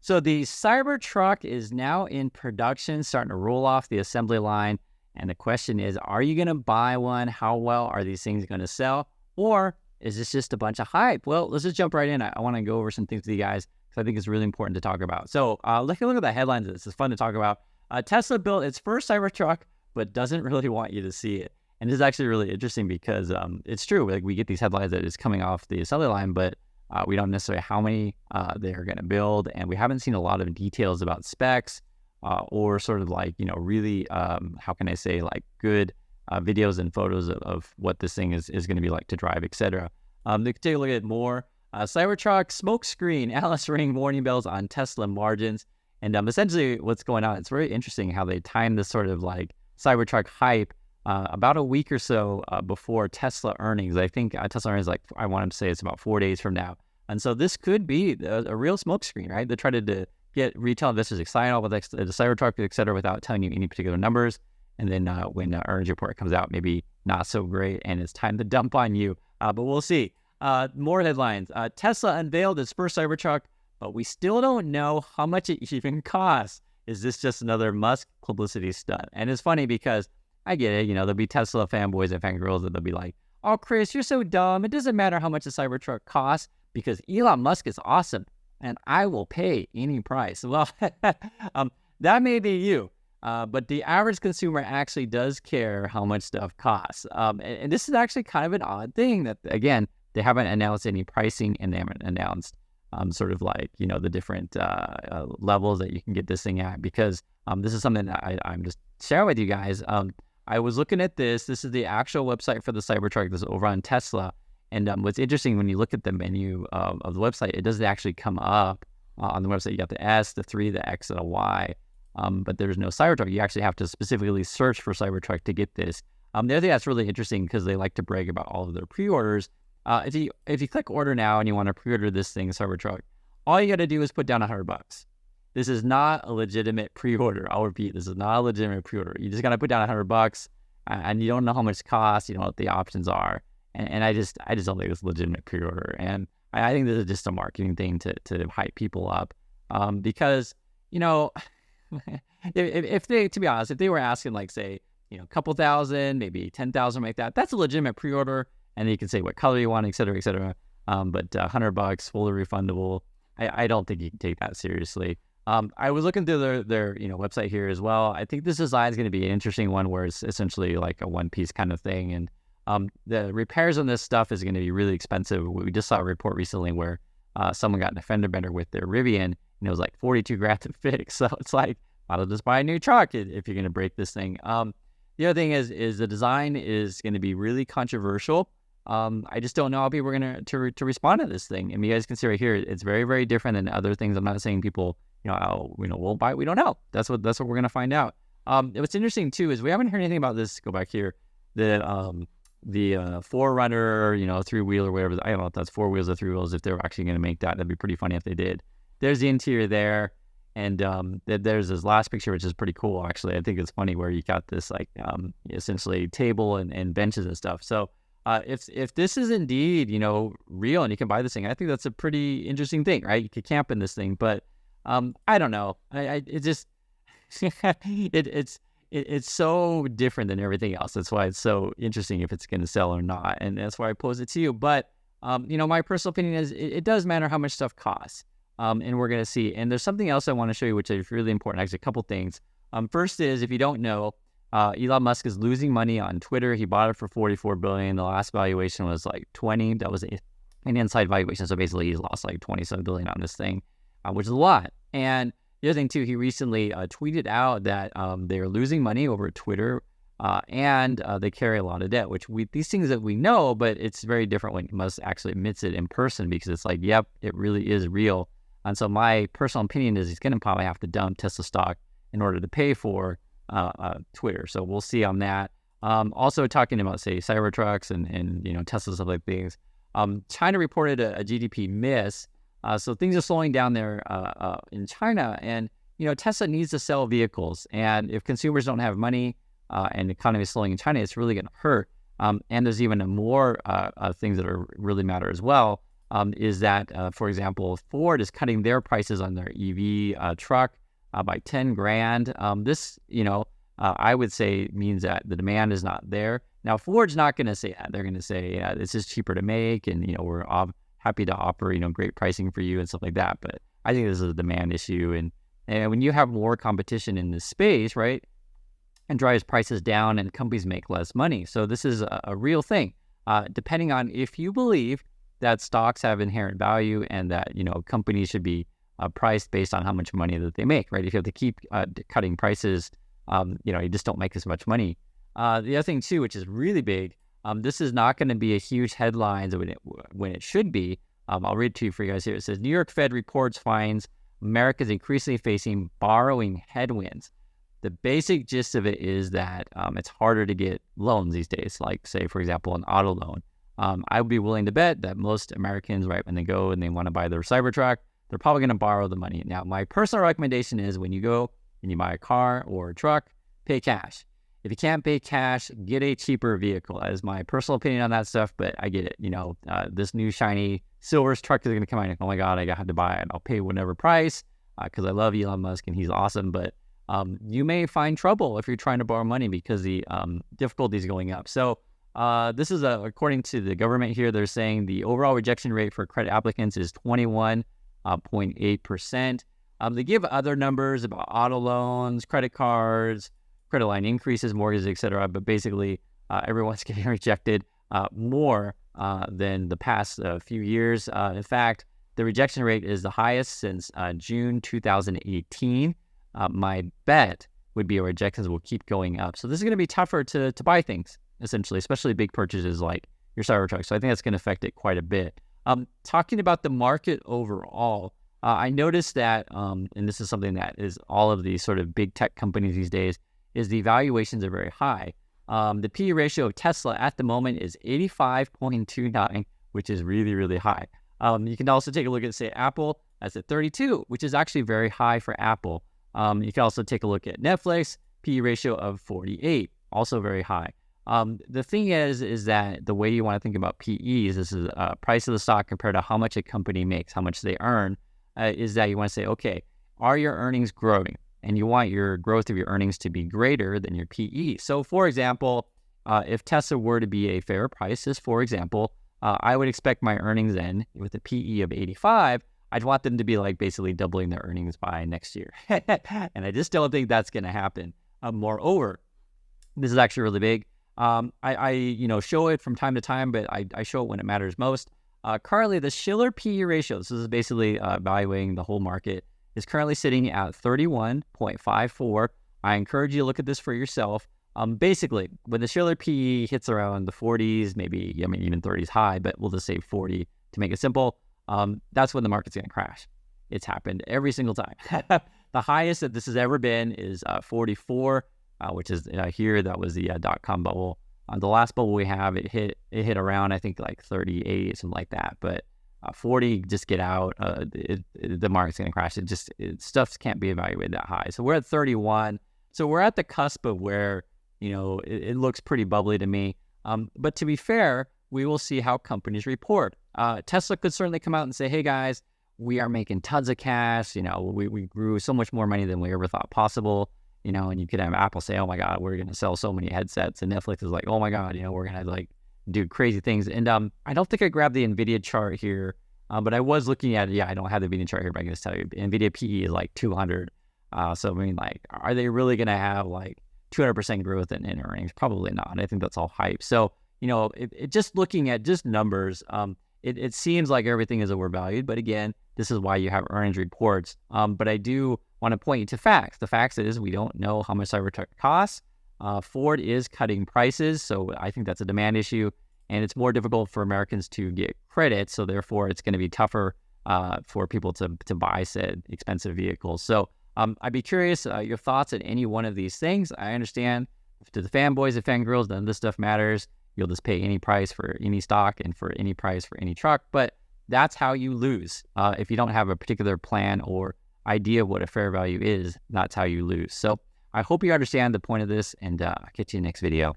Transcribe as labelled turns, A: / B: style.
A: So the Cybertruck is now in production, starting to roll off the assembly line. And the question is, are you going to buy one? How well are these things going to sell? Or is this just a bunch of hype? Well, let's just jump right in. I want to go over some things with you guys because I think it's really important to talk about. So let's look at the headlines of this. It's fun to talk about. Tesla built its first Cybertruck, but doesn't really want you to see it. And this is actually really interesting because it's true. Like we get these headlines that it's coming off the assembly line, but we don't necessarily how many they're going to build. And we haven't seen a lot of details about specs or sort of like, really, how can I say, like good videos and photos of what this thing is going to be like to drive, etc. They can take a look at it more. Cybertruck smokescreen, Alice ring warning bells on Tesla margins. And essentially what's going on, it's very interesting how they time this sort of like Cybertruck hype about a week or so before Tesla earnings. I think Tesla earnings, like I want to say it's about 4 days from now. And so this could be a real smokescreen, right? They tried to get retail investors excited about the Cybertruck, et cetera, without telling you any particular numbers. And then when the earnings report comes out, maybe not so great, and it's time to dump on you. But we'll see. More headlines. Tesla unveiled its first Cybertruck, but we still don't know how much it even costs. Is this just another Musk publicity stunt? And it's funny because I get it. There'll be Tesla fanboys and fangirls that they'll be like, oh, Chris, you're so dumb. It doesn't matter how much a Cybertruck costs because Elon Musk is awesome and I will pay any price. Well, that may be you. But the average consumer actually does care how much stuff costs. And this is actually kind of an odd thing that, again, they haven't announced any pricing and they haven't announced sort of like, the different levels that you can get this thing at, because this is something that I'm just sharing with you guys. I was looking at this. This is the actual website for the Cybertruck. This is over on Tesla. And what's interesting, when you look at the menu of the website, it doesn't actually come up on the website. You got the S, the 3, the X, and a Y. But there's no Cybertruck. You actually have to specifically search for Cybertruck to get this. The other thing that's really interesting, because they like to brag about all of their pre-orders. If you click order now and you want to pre-order this thing, Cybertruck, all you got to do is put down $100. This is not a legitimate pre-order. I'll repeat, this is not a legitimate pre-order. You just got to put down $100, and you don't know how much it costs. You don't know what the options are, and I just don't think it's a legitimate pre-order. And I think this is just a marketing thing to hype people up, because if they, to be honest, if they were asking like say a couple thousand, maybe 10,000 like that, that's a legitimate pre-order, and you can say what color you want, et cetera, et cetera. But $100 fully refundable, I don't think you can take that seriously. I was looking through their website here as well. I think this design is going to be an interesting one where it's essentially like a one-piece kind of thing. And the repairs on this stuff is going to be really expensive. We just saw a report recently where someone got in a fender bender with their Rivian, and it was like $42,000 to fix. So it's like, I'll just buy a new truck if you're going to break this thing. The other thing is the design is going to be really controversial. I just don't know how people are going to respond to this thing. And you guys can see right here, it's very, very different than other things. I'm not saying people, we'll buy it. We don't know. That's what we're going to find out. What's interesting too is we haven't heard anything about this. Go back here. The Forerunner, 3-wheel or whatever. I don't know if that's 4 wheels or 3 wheels. If they're actually going to make that, that'd be pretty funny if they did. There's the interior there. And there's this last picture, which is pretty cool, actually. I think it's funny where you got this like essentially table and benches and stuff. So if this is indeed, real and you can buy this thing, I think that's a pretty interesting thing, right? You could camp in this thing, but I don't know. It just it's so different than everything else. That's why it's so interesting if it's going to sell or not, and that's why I pose it to you. But my personal opinion is it does matter how much stuff costs, and we're going to see. And there's something else I want to show you, which is really important. Actually, a couple things. First is, if you don't know, Elon Musk is losing money on Twitter. He bought it for $44 billion. The last valuation was like 20. That was an inside valuation. So basically, he's lost like $27 billion on this thing, which is a lot. And the other thing too, he recently tweeted out that they're losing money over Twitter, and they carry a lot of debt. Which these things that we know, but it's very different when Musk actually admits it in person, because it's like, yep, it really is real. And so my personal opinion is he's going to probably have to dump Tesla stock in order to pay for Twitter. So we'll see on that. Also talking about, say, Cybertrucks and Tesla stuff like things. China reported a GDP miss. So things are slowing down there in China. And, Tesla needs to sell vehicles. And if consumers don't have money and the economy is slowing in China, it's really going to hurt. And there's even more things that are really matter as well. is that, for example, Ford is cutting their prices on their EV truck by 10 grand. This, I would say means that the demand is not there. Now, Ford's not going to say that. They're going to say, yeah, this is cheaper to make, and, we're happy to offer, great pricing for you and stuff like that. But I think this is a demand issue. And when you have more competition in this space, right, and drives prices down and companies make less money. So this is a real thing. Depending on if you believe that stocks have inherent value and that, companies should be priced based on how much money that they make, right? If you have to keep cutting prices, you just don't make as much money. The other thing too, which is really big, this is not going to be a huge headlines when it should be. I'll read to you for you guys here. It says, New York Fed reports finds America is increasingly facing borrowing headwinds. The basic gist of it is that it's harder to get loans these days, like, say, for example, an auto loan. I would be willing to bet that most Americans, right, when they go and they want to buy their Cybertruck, they're probably going to borrow the money. Now, my personal recommendation is when you go and you buy a car or a truck, pay cash. If you can't pay cash, get a cheaper vehicle. That is my personal opinion on that stuff, but I get it. This new shiny silver truck is going to come out. Oh my God, I have to buy it. I'll pay whatever price because I love Elon Musk and he's awesome. But you may find trouble if you're trying to borrow money because the difficulty is going up. So this is according to the government here. They're saying the overall rejection rate for credit applicants is 21.8%. They give other numbers about auto loans, credit cards, credit line increases, mortgages, etc. But basically, everyone's getting rejected more than the past few years. In fact, the rejection rate is the highest since June 2018. My bet would be our rejections will keep going up. So this is going to be tougher to buy things, essentially, especially big purchases like your Cybertruck. So I think that's going to affect it quite a bit. Talking about the market overall, I noticed that, and this is something that is all of these sort of big tech companies these days, is the valuations are very high. The P/E ratio of Tesla at the moment is 85.29, which is really, really high. You can also take a look at, say, Apple. That's at 32, which is actually very high for Apple. You can also take a look at Netflix, P/E ratio of 48, also very high. The thing is that the way you want to think about PEs, this is price of the stock compared to how much a company makes, how much they earn, is that you want to say, okay, are your earnings growing? And you want your growth of your earnings to be greater than your PE. So, for example, if Tesla were to be a fair price, for example, I would expect my earnings then with a PE of 85, I'd want them to be like basically doubling their earnings by next year. And I just don't think that's going to happen. Moreover, this is actually really big. I show it from time to time, but I show it when it matters most. Currently, the Shiller PE ratio, this is basically evaluating the whole market, is currently sitting at 31.54. I encourage you to look at this for yourself. Basically, when the Shiller PE hits around the 40s, maybe, even 30s high, but we'll just say 40 to make it simple, that's when the market's going to crash. It's happened every single time. The highest that this has ever been is 44, which is here. That was the dot-com bubble. The last bubble we have, it hit around, I think, like 38, something like that. But 40, just get out. The market's going to crash. Stuff can't be evaluated that high. So we're at 31. So we're at the cusp of where, it looks pretty bubbly to me. But to be fair, we will see how companies report. Tesla could certainly come out and say, hey guys, we are making tons of cash. We grew so much more money than we ever thought possible. And you could have Apple say, oh my God, we're going to sell so many headsets. And Netflix is like, oh my God, we're going to do crazy things. And I don't think I grabbed the NVIDIA chart here, but I was looking at it. Yeah, I don't have the NVIDIA chart here, but I can just tell you, NVIDIA PE is like 200. So are they really going to have 200% growth in earnings? Probably not. I think that's all hype. So, just looking at just numbers, it seems like everything is overvalued. But again, this is why you have earnings reports. But I do want to point you to facts. The facts is we don't know how much Cybertruck costs. Ford is cutting prices, so I think that's a demand issue, and it's more difficult for Americans to get credit, so therefore it's going to be tougher for people to buy said expensive vehicles. So I'd be curious your thoughts on any one of these things. I understand to the fanboys and fangirls, none of this stuff matters. You'll just pay any price for any stock and for any price for any truck, but that's how you lose. If you don't have a particular plan or idea of what a fair value is, that's how you lose. So I hope you understand the point of this, and I'll catch you in the next video.